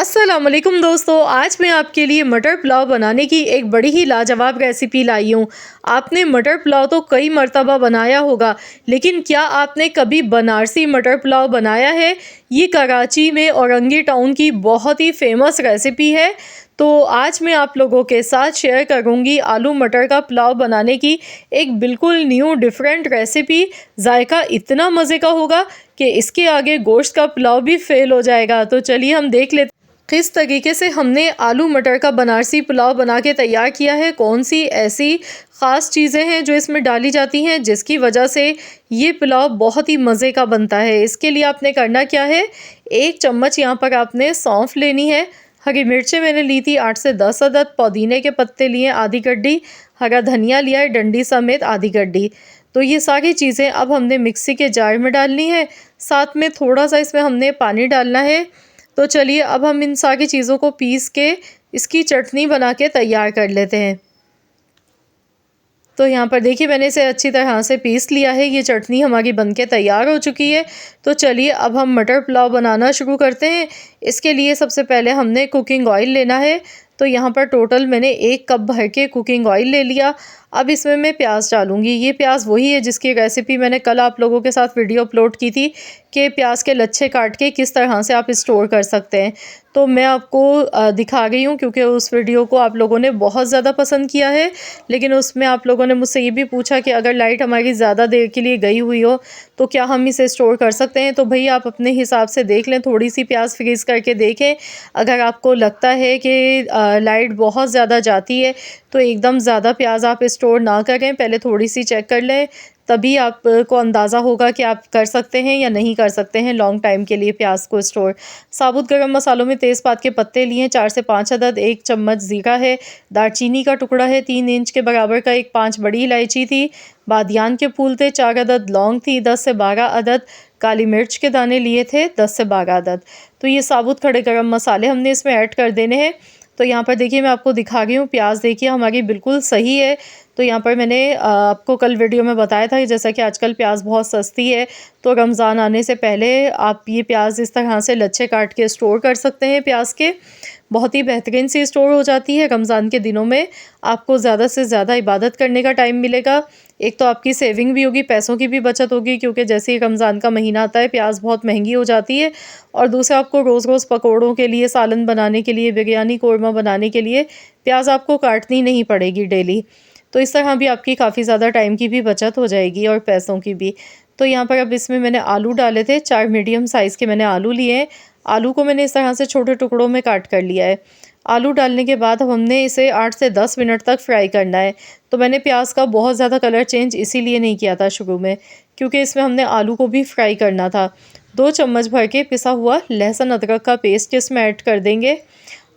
अस्सलाम वालेकुम दोस्तों, आज मैं आपके लिए मटर पुलाव बनाने की एक बड़ी ही लाजवाब रेसिपी लाई हूँ। आपने मटर पुलाव तो कई मर्तबा बनाया होगा, लेकिन क्या आपने कभी बनारसी मटर पुलाव बनाया है? ये कराची में औरंगी टाउन की बहुत ही फेमस रेसिपी है। तो आज मैं आप लोगों के साथ शेयर करूँगी आलू मटर का पुलाव बनाने की एक बिल्कुल न्यू डिफरेंट रेसिपी। जायका इतना मज़े का होगा कि इसके आगे गोश्त का पुलाव भी फेल हो जाएगा। तो चलिए हम देख लेते किस तरीके से हमने आलू मटर का बनारसी पुलाव बना के तैयार किया है। कौन सी ऐसी ख़ास चीज़ें हैं जो इसमें डाली जाती हैं जिसकी वजह से ये पुलाव बहुत ही मज़े का बनता है। इसके लिए आपने करना क्या है, 1 चम्मच यहाँ पर आपने सौंफ लेनी है। हरी मिर्चें मैंने ली थी 8 से 10 अदद, पुदीने के पत्ते लिए आधी गड्डी, हरा धनिया लिया है डंडी समेत आधी गड्डी। तो ये सारी चीज़ें अब हमने मिक्सी के जार में डालनी है। साथ में थोड़ा सा इसमें हमने पानी डालना है। तो चलिए अब हम इन सारी चीज़ों को पीस के इसकी चटनी बना के तैयार कर लेते हैं। तो यहाँ पर देखिए मैंने इसे अच्छी तरह से पीस लिया है। ये चटनी हमारी बनके तैयार हो चुकी है। तो चलिए अब हम मटर पुलाव बनाना शुरू करते हैं। इसके लिए सबसे पहले हमने कुकिंग ऑयल लेना है। तो यहाँ पर टोटल मैंने 1 कप भर के कुकिंग ऑयल ले लिया। अब इसमें मैं प्याज डालूँगी। ये प्याज वही है जिसकी रेसिपी मैंने कल आप लोगों के साथ वीडियो अपलोड की थी कि प्याज के लच्छे काट के किस तरह से आप स्टोर कर सकते हैं। तो मैं आपको दिखा रही हूँ क्योंकि उस वीडियो को आप लोगों ने बहुत ज़्यादा पसंद किया है। लेकिन उसमें आप लोगों ने मुझसे ये भी पूछा कि अगर लाइट हमारी ज़्यादा देर के लिए गई हुई हो तो क्या हम इसे स्टोर कर सकते हैं। तो भाई आप अपने हिसाब से देख लें, थोड़ी सी प्याज फ्रीज़ करके देखें। अगर आपको लगता है कि लाइट बहुत ज़्यादा जाती है तो एकदम ज़्यादा प्याज आप स्टोर ना करें, पहले थोड़ी सी चेक कर लें, तभी आपको अंदाज़ा होगा कि आप कर सकते हैं या नहीं कर सकते हैं लॉन्ग टाइम के लिए प्याज को स्टोर। साबुत गरम मसालों में तेज़पात के पत्ते लिए 4 से 5 अदद, 1 चम्मच ज़ीरा है, दालचीनी का टुकड़ा है 3 इंच के बराबर का, 5 बड़ी इलायची थी, बादियान के फूल थे 4 अदद, लौंग थी 10 से 12 अदद, काली मिर्च के दाने लिए थे 10 से 12 अदद। तो ये साबुत खड़े गरम मसाले हमने इसमें ऐड कर देने हैं। तो यहाँ पर देखिए मैं आपको दिखा रही हूँ, प्याज देखिए हमारी बिल्कुल सही है। तो यहाँ पर मैंने आपको कल वीडियो में बताया था कि जैसा कि आजकल प्याज बहुत सस्ती है, तो रमज़ान आने से पहले आप ये प्याज इस तरह से लच्छे काट के स्टोर कर सकते हैं। प्याज के बहुत ही बेहतरीन सी स्टोर हो जाती है। रमज़ान के दिनों में आपको ज़्यादा से ज़्यादा इबादत करने का टाइम मिलेगा। एक तो आपकी सेविंग भी होगी, पैसों की भी बचत होगी, क्योंकि जैसे ही रमज़ान का महीना आता है प्याज बहुत महंगी हो जाती है। और दूसरा, आपको रोज़ रोज़ पकौड़ों के लिए, सालन बनाने के लिए, बिरयानी कोरमा बनाने के लिए प्याज आपको काटनी नहीं पड़ेगी डेली। तो इस तरह भी आपकी काफ़ी ज़्यादा टाइम की भी बचत हो जाएगी और पैसों की भी। तो यहाँ पर अब इसमें मैंने आलू डाले थे, 4 मीडियम साइज़ के मैंने आलू लिए हैं। आलू को मैंने इस तरह से छोटे टुकड़ों में काट कर लिया है। आलू डालने के बाद अब हमने इसे 8 से 10 मिनट तक फ्राई करना है। तो मैंने प्याज का बहुत ज़्यादा कलर चेंज इसीलिए नहीं किया था शुरू में, क्योंकि इसमें हमने आलू को भी फ्राई करना था। 2 चम्मच भर के पिसा हुआ लहसुन अदरक का पेस्ट इसमें ऐड कर देंगे।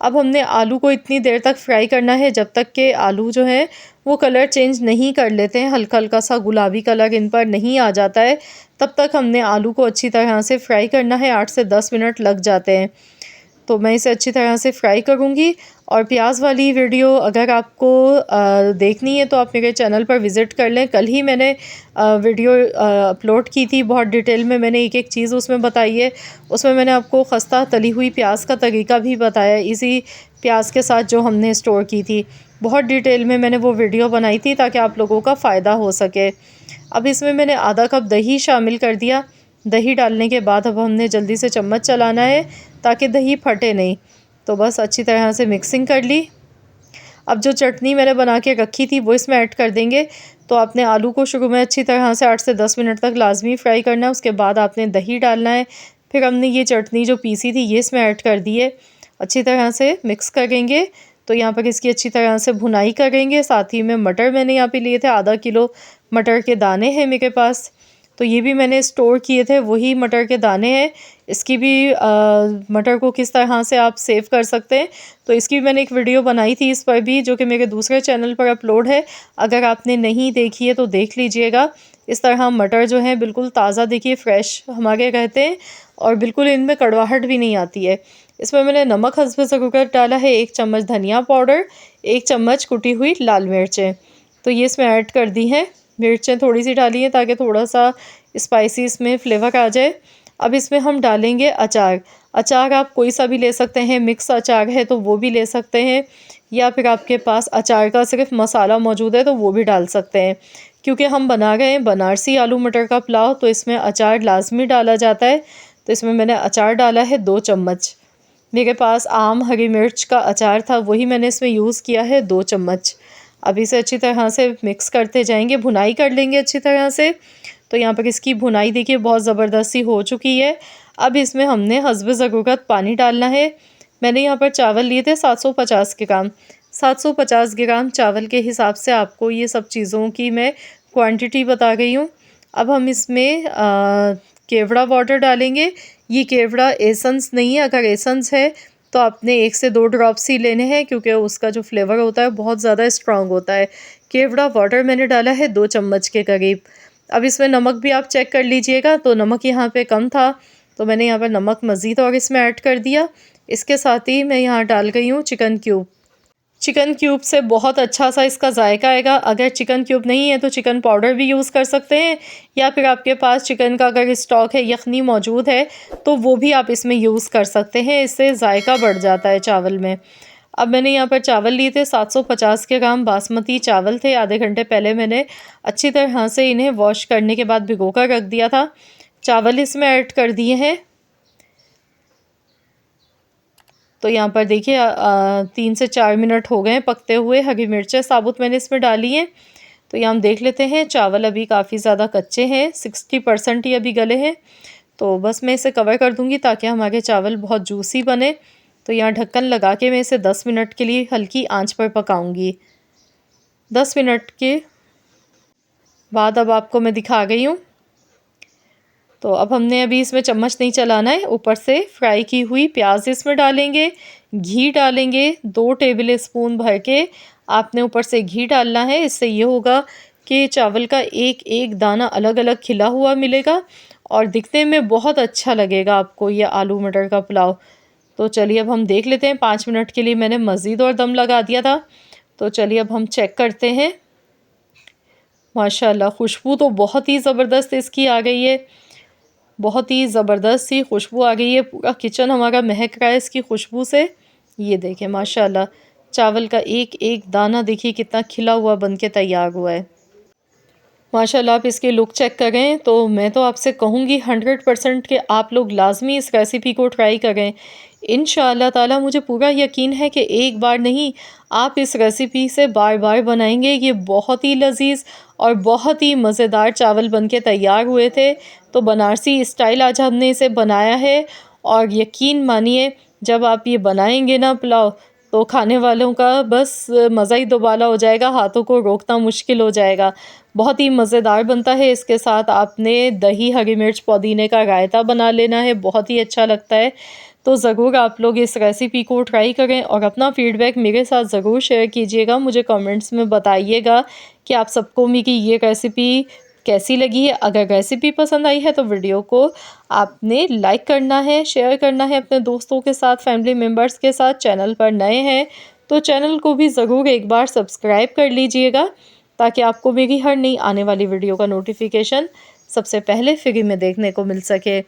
अब हमने आलू को इतनी देर तक फ्राई करना है जब तक कि आलू जो है वो कलर चेंज नहीं कर लेते हैं, हल्का हल्का सा गुलाबी कलर इन पर नहीं आ जाता है, तब तक हमने आलू को अच्छी तरह से फ्राई करना है। 8 से 10 मिनट लग जाते हैं। तो मैं इसे अच्छी तरह से फ्राई करूँगी। और प्याज वाली वीडियो अगर आपको देखनी है तो आप मेरे चैनल पर विज़िट कर लें। कल ही मैंने वीडियो अपलोड की थी, बहुत डिटेल में मैंने एक एक चीज़ उसमें बताई है। उसमें मैंने आपको खस्ता तली हुई प्याज का तरीका भी बताया, इसी प्याज के साथ जो हमने स्टोर की थी। बहुत डिटेल में मैंने वो वीडियो बनाई थी ताकि आप लोगों का फ़ायदा हो सके। अब इसमें मैंने आधा कप दही शामिल कर दिया। दही डालने के बाद अब हमने जल्दी से चम्मच चलाना है ताकि दही फटे नहीं। तो बस अच्छी तरह से मिक्सिंग कर ली। अब जो चटनी मैंने बना के रखी थी वो इसमें ऐड कर देंगे। तो आपने आलू को शुरू में अच्छी तरह से 8 से 10 मिनट तक लाजमी फ्राई करना है। उसके बाद आपने दही डालना है। फिर हमने ये चटनी जो पीसी थी ये इसमें ऐड कर दी है। अच्छी तरह से मिक्स करेंगे। तो यहाँ पर इसकी अच्छी तरह से भुनाई करेंगे। साथ ही में मटर मैंने यहाँ पे लिए थे, आधा किलो मटर के दाने हैं मेरे पास। तो ये भी मैंने स्टोर किए थे, वही मटर के दाने हैं। इसकी भी मटर को किस तरह से आप सेव कर सकते हैं, तो इसकी भी मैंने एक वीडियो बनाई थी इस पर भी, जो कि मेरे दूसरे चैनल पर अपलोड है। अगर आपने नहीं देखी है तो देख लीजिएगा। इस तरह मटर जो है बिल्कुल ताज़ा, देखिए फ्रेश हमारे रहते हैं और बिल्कुल इनमें कड़वाहट भी नहीं आती है। इसमें मैंने नमक हस्ब ज़रूरत डाला है, 1 चम्मच धनिया पाउडर, 1 चम्मच कुटी हुई लाल मिर्चें, तो ये इसमें ऐड कर दी हैं। मिर्चें थोड़ी सी डाली हैं ताकि थोड़ा सा स्पाइसी इसमें फ्लेवर आ जाए। अब इसमें हम डालेंगे अचार। अचार आप कोई सा भी ले सकते हैं, मिक्स अचार है तो वो भी ले सकते हैं, या फिर आपके पास अचार का सिर्फ मसाला मौजूद है तो वो भी डाल सकते हैं। क्योंकि हम बना रहे हैं बनारसी आलू मटर का पुलाव, तो इसमें अचार लाजमी डाला जाता है। तो इसमें मैंने अचार डाला है 2 चम्मच। मेरे पास आम हरी मिर्च का अचार था, वही मैंने इसमें यूज़ किया है 2 चम्मच। अब इसे अच्छी तरह से मिक्स करते जाएंगे, भुनाई कर लेंगे अच्छी तरह से। तो यहाँ पर इसकी भुनाई देखिए बहुत ज़बरदस्ती हो चुकी है। अब इसमें हमने हस्ब ज़रूरत पानी डालना है। मैंने यहाँ पर चावल लिए थे 750 ग्राम। 750 ग्राम चावल के हिसाब से आपको ये सब चीज़ों की मैं क्वांटिटी बता गई हूँ। अब हम इसमें केवड़ा वाटर डालेंगे। ये केवड़ा एसेंस नहीं है, अगर एसेंस है तो आपने 1 से 2 ड्रॉप्स ही लेने हैं, क्योंकि उसका जो फ्लेवर होता है बहुत ज़्यादा स्ट्रॉन्ग होता है। केवड़ा वाटर मैंने डाला है 2 चम्मच के करीब। अब इसमें नमक भी आप चेक कर लीजिएगा, तो नमक यहाँ पे कम था तो मैंने यहाँ पर नमक मज़ीद और इसमें ऐड कर दिया। इसके साथ ही मैं यहाँ डाल गई हूँ चिकन क्यूब। चिकन क्यूब से बहुत अच्छा सा इसका जायका आएगा। अगर चिकन क्यूब नहीं है तो चिकन पाउडर भी यूज़ कर सकते हैं, या फिर आपके पास चिकन का अगर स्टॉक है, यखनी मौजूद है तो वो भी आप इसमें यूज़ कर सकते हैं। इससे जायका बढ़ जाता है चावल में। अब मैंने यहाँ पर चावल लिए थे 750 ग्राम बासमती चावल थे। आधे घंटे पहले मैंने अच्छी तरह से इन्हें वॉश करने के बाद भिगो कर रख दिया था। चावल इसमें ऐड कर दिए हैं। तो यहाँ पर देखिए 3 से 4 मिनट हो गए हैं पकते हुए। हरी मिर्चें साबुत मैंने इसमें डाली हैं। तो यहाँ हम देख लेते हैं, चावल अभी काफ़ी ज़्यादा कच्चे हैं, 60% ही अभी गले हैं। तो बस मैं इसे कवर कर दूँगी ताकि हमारे चावल बहुत जूसी बने। तो यहाँ ढक्कन लगा के मैं इसे 10 मिनट के लिए हल्की आंच पर पकाऊंगी। 10 मिनट के बाद अब आपको मैं दिखा गई हूँ। तो अब हमने अभी इसमें चम्मच नहीं चलाना है। ऊपर से फ्राई की हुई प्याज इसमें डालेंगे, घी डालेंगे 2 टेबल स्पून भर के आपने ऊपर से घी डालना है। इससे ये होगा कि चावल का एक एक दाना अलग अलग खिला हुआ मिलेगा और दिखने में बहुत अच्छा लगेगा आपको ये आलू मटर का पुलाव। तो चलिए अब हम देख लेते हैं। 5 मिनट के लिए मैंने मज़ीद और दम लगा दिया था। तो चलिए अब हम चेक करते हैं। माशाल्लाह खुशबू तो बहुत ही ज़बरदस्त इसकी आ गई है, बहुत ही ज़बरदस्त सी खुशबू आ गई है। पूरा किचन हमारा महक रहा है इसकी खुशबू से। ये देखें माशाल्लाह चावल का एक एक दाना देखिए कितना खिला हुआ बन के तैयार हुआ है। माशाल्लाह आप इसकी लुक चेक करें तो मैं तो आपसे कहूँगी 100% कि आप लोग लाजमी इस रेसिपी को ट्राई करें। इंशाअल्लाह ताला मुझे पूरा यकीन है कि एक बार नहीं, आप इस रेसिपी से बार बार बनाएंगे। ये बहुत ही लजीज और बहुत ही मज़ेदार चावल बन के तैयार हुए थे। तो बनारसी स्टाइल आज हमने इसे बनाया है, और यकीन मानिए जब आप ये बनाएंगे ना पुलाव, तो खाने वालों का बस मज़ा ही दोबाला हो जाएगा, हाथों को रोकना मुश्किल हो जाएगा। बहुत ही मज़ेदार बनता है। इसके साथ आपने दही, हरी मिर्च, पुदीने का रायता बना लेना है, बहुत ही अच्छा लगता है। तो ज़रूर आप लोग इस रेसिपी को ट्राई करें और अपना फ़ीडबैक मेरे साथ ज़रूर शेयर कीजिएगा। मुझे कमेंट्स में बताइएगा कि आप सबको मेरी ये रेसिपी कैसी लगी है। अगर रेसिपी पसंद आई है तो वीडियो को आपने लाइक करना है, शेयर करना है अपने दोस्तों के साथ, फैमिली मेम्बर्स के साथ। चैनल पर नए हैं तो चैनल को भी ज़रूर एक बार सब्सक्राइब कर लीजिएगा, ताकि आपको मेरी हर नई आने वाली वीडियो का नोटिफिकेशन सबसे पहले फ्री में देखने को मिल सके।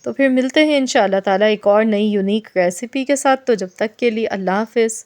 तो फिर मिलते हैं इंशाअल्लाह ताला एक और नई यूनिक रेसिपी के साथ। तो जब तक के लिए अल्लाह हाफ़िज़।